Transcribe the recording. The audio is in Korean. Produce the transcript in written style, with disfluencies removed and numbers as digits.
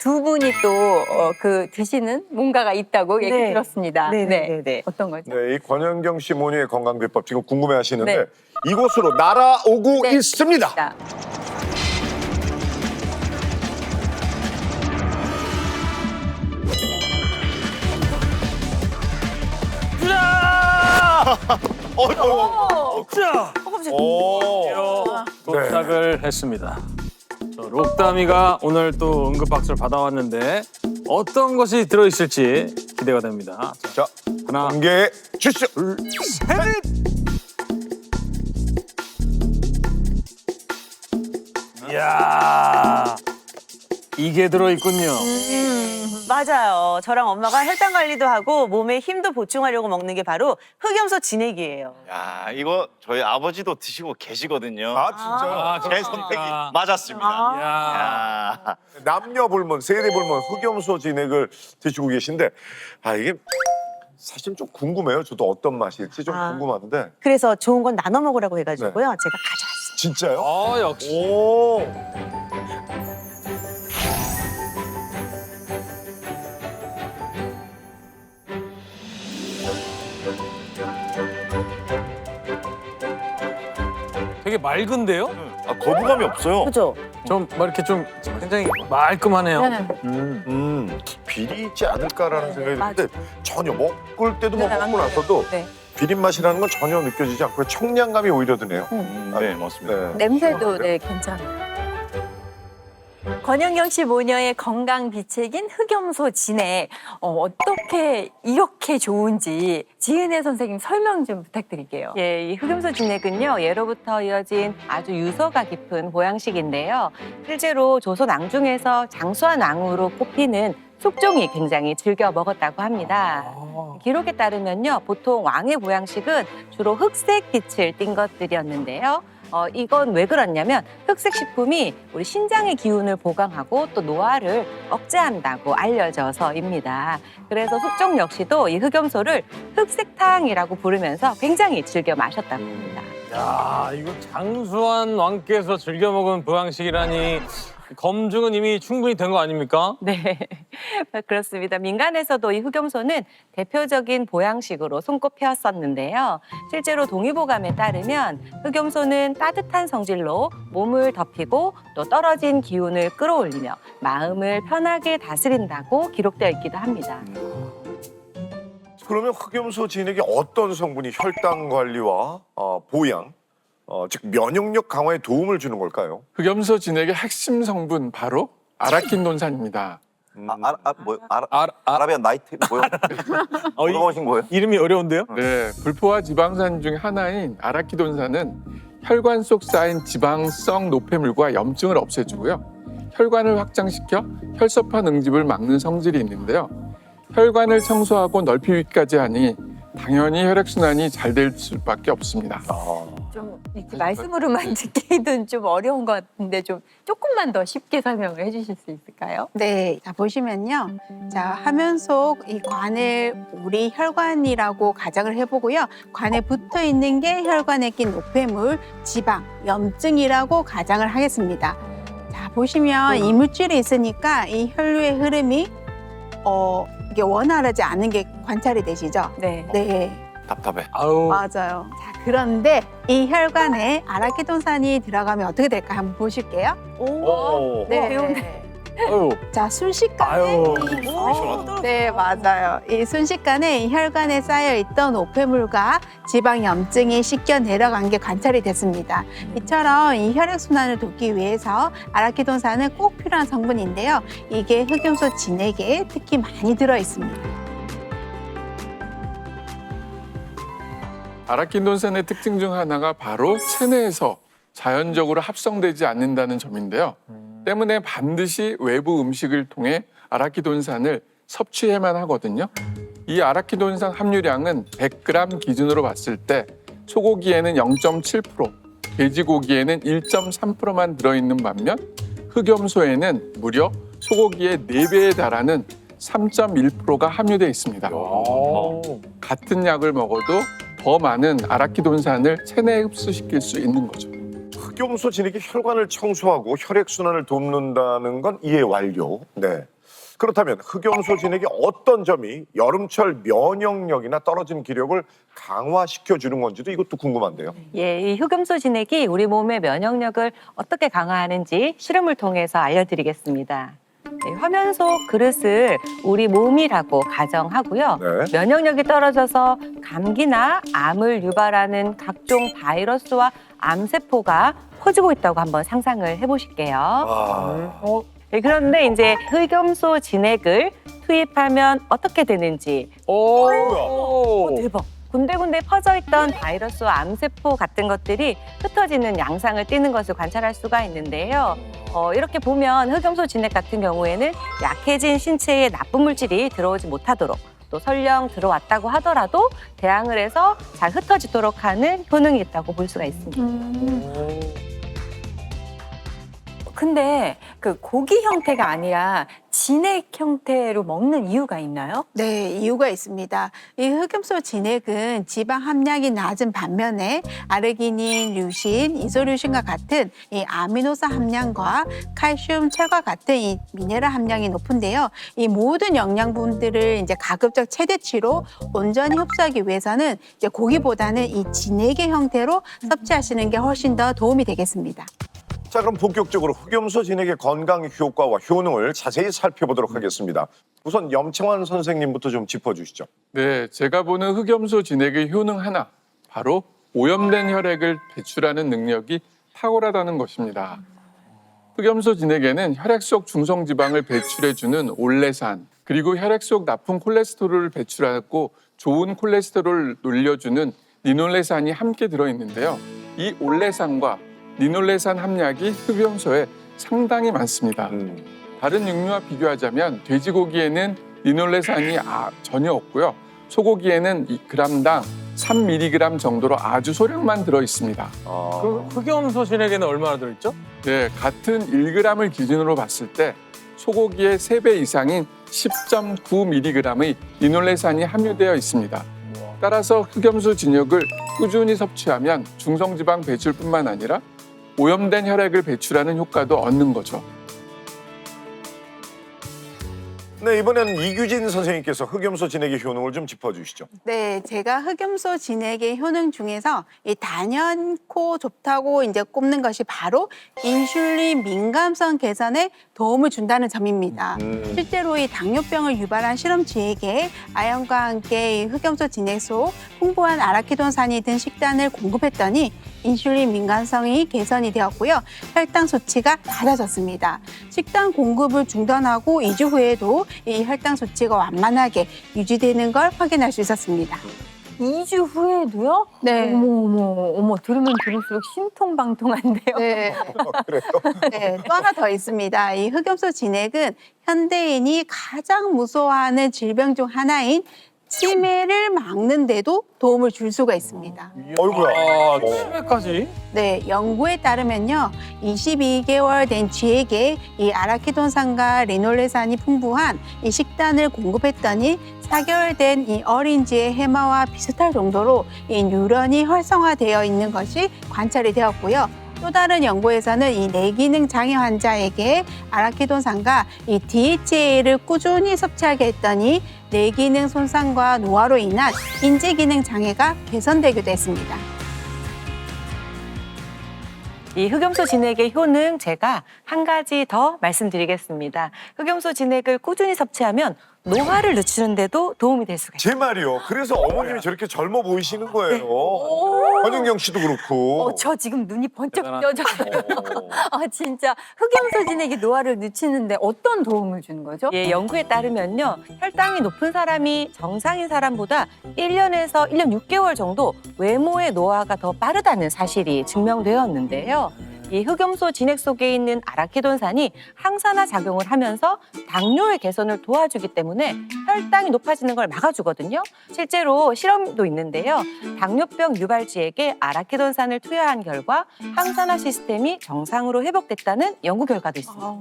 두 분이 또 그 드시는 뭔가가 있다고 얘기 들었습니다. 네. 어떤 거죠? 네, 이 권현경 씨 모녀의 건강비법 지금 궁금해하시는데 네. 이곳으로 날아오고 네, 있습니다. 있습니다. 자, 오. 도착을 했습니다. 저 록다미가 오늘 또 응급박수를 받아왔는데 어떤 것이 들어있을지 기대가 됩니다. 자, 하나, 공개해 주시죠. 둘, 셋! 이야, 이게 들어있군요. 맞아요. 저랑 엄마가 혈당 관리도 하고 몸에 힘도 보충하려고 먹는 게 바로 흑염소 진액이에요. 야, 이거 저희 아버지도 드시고 계시거든요. 아, 진짜. 제 선택이 맞았습니다. 이야, 야. 남녀 불문, 세대 불문 흑염소 진액을 드시고 계신데 이게 사실 좀 궁금해요. 저도 어떤 맛일지 좀 궁금한데. 그래서 좋은 건 나눠 먹으라고 해가지고요. 제가 가져왔어요. 진짜요? 역시. 오. 되게 맑은데요? 거부감이 없어요. 그죠? 좀 이렇게 좀 굉장히 말끔하네요. 네. 비리 있지 않을까라는 생각이 맞아. 드는데 전혀 먹을 때도 네, 먹고 나서도 네. 비린 맛이라는 건 전혀 느껴지지 않고 청량감이 오히려 드네요. 네, 맞습니다. 네. 냄새도 괜찮아요. 권현경 씨 모녀의 건강 비책인 흑염소 진액 어떻게 이렇게 좋은지 지은혜 선생님 설명 좀 부탁드릴게요. 예, 이 흑염소 진액은요, 예로부터 이어진 아주 유서가 깊은 보양식인데요. 실제로 조선 왕중에서 장수한 왕으로 꼽히는 숙종이 굉장히 즐겨 먹었다고 합니다. 기록에 따르면요, 보통 왕의 보양식은 주로 흑색 빛을 띤 것들이었는데요. 이건 왜 그렇냐면 흑색 식품이 우리 신장의 기운을 보강하고 또 노화를 억제한다고 알려져서입니다. 그래서 숙종 역시도 이 흑염소를 흑색탕이라고 부르면서 굉장히 즐겨 마셨다고 합니다. 야, 이거 장수한 왕께서 즐겨 먹은 보양식이라니 검증은 이미 충분히 된 거 아닙니까? 네, 그렇습니다. 민간에서도 이 흑염소는 대표적인 보양식으로 손꼽혔었는데요. 실제로 동의보감에 따르면 흑염소는 따뜻한 성질로 몸을 덮이고 또 떨어진 기운을 끌어올리며 마음을 편하게 다스린다고 기록되어 있기도 합니다. 그러면 흑염소 진액이 어떤 성분이 혈당 관리와 보양, 즉 면역력 강화에 도움을 주는 걸까요? 흑염소 진액의 핵심 성분 바로 아라킨돈산입니다. 아라비안 나이트 뭐요? 물어보신 거예요? 이름이 어려운데요? 네, 불포화 지방산 중 하나인 아라키돈산은 혈관 속 쌓인 지방성 노폐물과 염증을 없애주고요. 혈관을 확장시켜 혈소판 응집을 막는 성질이 있는데요. 혈관을 청소하고 넓히기까지 하니 당연히 혈액순환이 잘 될 수밖에 없습니다. 좀 이렇게 말씀으로만 듣기는 좀 어려운 것 같은데 좀 조금만 더 쉽게 설명을 해주실 수 있을까요? 네, 자 보시면요. 자, 화면 속 이 관을 우리 혈관이라고 가정을 해보고요. 관에 붙어 있는 게 혈관에 낀 노폐물, 지방, 염증이라고 가정을 하겠습니다. 자, 보시면 이물질이 있으니까 이 혈류의 흐름이 이게 원활하지 않은 게 관찰이 되시죠? 네. 네. 답답해. 아우, 맞아요. 자, 그런데 이 혈관에 아라키돈산이 들어가면 어떻게 될까 한번 보실게요. 오. 네. 아유, 자, 순식간에 아유. 네, 맞아요. 이 순식간에 이 혈관에 쌓여 있던 노폐물과 지방 염증이 씻겨 내려간 게 관찰이 됐습니다. 이처럼 이 혈액 순환을 돕기 위해서 아라키돈산은 꼭 필요한 성분인데요. 이게 흑염소 진액에 특히 많이 들어 있습니다. 아라킨돈산의 특징 중 하나가 바로 체내에서 자연적으로 합성되지 않는다는 점인데요. 때문에 반드시 외부 음식을 통해 아라키돈산을 섭취해야만 하거든요. 이 아라키돈산 함유량은 100g 기준으로 봤을 때 소고기에는 0.7%, 돼지고기에는 1.3%만 들어있는 반면 흑염소에는 무려 소고기의 4배에 달하는 3.1%가 함유되어 있습니다. 같은 약을 먹어도 더 많은 아라키돈산을 체내에 흡수시킬 수 있는 거죠. 흑염소 진액이 혈관을 청소하고 혈액순환을 돕는다는 건 이해 완료. 네. 그렇다면 흑염소 진액의 어떤 점이 여름철 면역력이나 떨어진 기력을 강화시켜 주는 건지도 이것도 궁금한데요. 예, 이 흑염소 진액이 우리 몸의 면역력을 어떻게 강화하는지 실험을 통해서 알려드리겠습니다. 네, 화면 속 그릇을 우리 몸이라고 가정하고요. 네. 면역력이 떨어져서 감기나 암을 유발하는 각종 바이러스와 암세포가 퍼지고 있다고 한번 상상을 해보실게요. 아, 네, 그런데 이제 흑염소 진액을 투입하면 어떻게 되는지 오, 대박. 군데군데 퍼져있던 바이러스와 암세포 같은 것들이 흩어지는 양상을 띠는 것을 관찰할 수가 있는데요. 이렇게 보면 흑염소 진액 같은 경우에는 약해진 신체에 나쁜 물질이 들어오지 못하도록 또 설령 들어왔다고 하더라도 대항을 해서 잘 흩어지도록 하는 효능이 있다고 볼 수가 있습니다. 근데 그 고기 형태가 아니라 진액 형태로 먹는 이유가 있나요? 네, 이유가 있습니다. 이 흑염소 진액은 지방 함량이 낮은 반면에 아르기닌, 류신, 이소류신과 같은 이 아미노산 함량과 칼슘, 철과 같은 이 미네랄 함량이 높은데요. 이 모든 영양분들을 이제 가급적 최대치로 온전히 흡수하기 위해서는 이제 고기보다는 이 진액의 형태로 섭취하시는 게 훨씬 더 도움이 되겠습니다. 자, 그럼 본격적으로 흑염소 진액의 건강 효과와 효능을 자세히 살펴보도록 하겠습니다. 우선 염청환 선생님부터 좀 짚어주시죠. 네, 제가 보는 흑염소 진액의 효능 하나, 바로 오염된 혈액을 배출하는 능력이 탁월하다는 것입니다. 흑염소 진액에는 혈액 속 중성지방을 배출해주는 올레산, 그리고 혈액 속 나쁜 콜레스테롤을 배출하고 좋은 콜레스테롤을 놀려주는 리놀레산이 함께 들어있는데요. 이 올레산과 리놀레산 함량이 흑염소에 상당히 많습니다. 다른 육류와 비교하자면 돼지고기에는 리놀레산이 전혀 없고요. 소고기에는 g당 3mg 정도로 아주 소량만 들어 있습니다. 그 흑염소 진액에는 얼마나 들어있죠? 네, 같은 1g을 기준으로 봤을 때 소고기의 3배 이상인 10.9mg의 리놀레산이 함유되어 있습니다. 따라서 흑염소 진액을 꾸준히 섭취하면 중성지방 배출뿐만 아니라 오염된 혈액을 배출하는 효과도 얻는 거죠. 네, 이번에는 이규진 선생님께서 흑염소 진액의 효능을 좀 짚어주시죠. 네, 제가 흑염소 진액의 효능 중에서 이 단연코 좋다고 이제 꼽는 것이 바로 인슐린 민감성 개선에 도움을 준다는 점입니다. 실제로 이 당뇨병을 유발한 실험쥐에게 아연과 함께 이 흑염소 진액 속 풍부한 아라키돈산이 든 식단을 공급했더니 인슐린 민감성이 개선이 되었고요. 혈당 수치가 낮아졌습니다. 식단 공급을 중단하고 2주 후에도 이 혈당 수치가 완만하게 유지되는 걸 확인할 수 있었습니다. 2주 후에도요? 네. 어머, 들으면 들을수록 신통방통한데요. 네. 그래요? 네, 또 하나 더 있습니다. 이 흑염소 진액은 현대인이 가장 무서워하는 질병 중 하나인 치매를 막는데도 도움을 줄 수가 있습니다. 어이구야. 아, 치매까지? 네, 연구에 따르면요, 22개월 된 쥐에게 이 아라키돈산과 리놀레산이 풍부한 이 식단을 공급했더니 4개월 된 이 어린 쥐의 해마와 비슷할 정도로 이 뉴런이 활성화되어 있는 것이 관찰이 되었고요. 또 다른 연구에서는 이 뇌기능 장애 환자에게 아라키돈산과 이 DHA를 꾸준히 섭취하게 했더니 뇌기능 손상과 노화로 인한 인지기능 장애가 개선되기도 했습니다. 이 흑염소 진액의 효능 제가 한 가지 더 말씀드리겠습니다. 흑염소 진액을 꾸준히 섭취하면 노화를 늦추는 데도 도움이 될 수가 있습니다. 제 말이요. 그래서 어머님이 저렇게 젊어 보이시는 거예요. 권윤경 씨도 그렇고. 저 지금 눈이 번쩍 대단하다. 떠져요. 진짜 흑염소 진액이 노화를 늦추는데 어떤 도움을 주는 거죠? 예, 연구에 따르면요. 혈당이 높은 사람이 정상인 사람보다 1년에서 1년 6개월 정도 외모의 노화가 더 빠르다는 사실이 증명되었는데요. 이 흑염소 진액 속에 있는 아라키돈산이 항산화 작용을 하면서 당뇨의 개선을 도와주기 때문에 혈당이 높아지는 걸 막아주거든요. 실제로 실험도 있는데요. 당뇨병 유발쥐에게 아라키돈산을 투여한 결과 항산화 시스템이 정상으로 회복됐다는 연구 결과도 있습니다.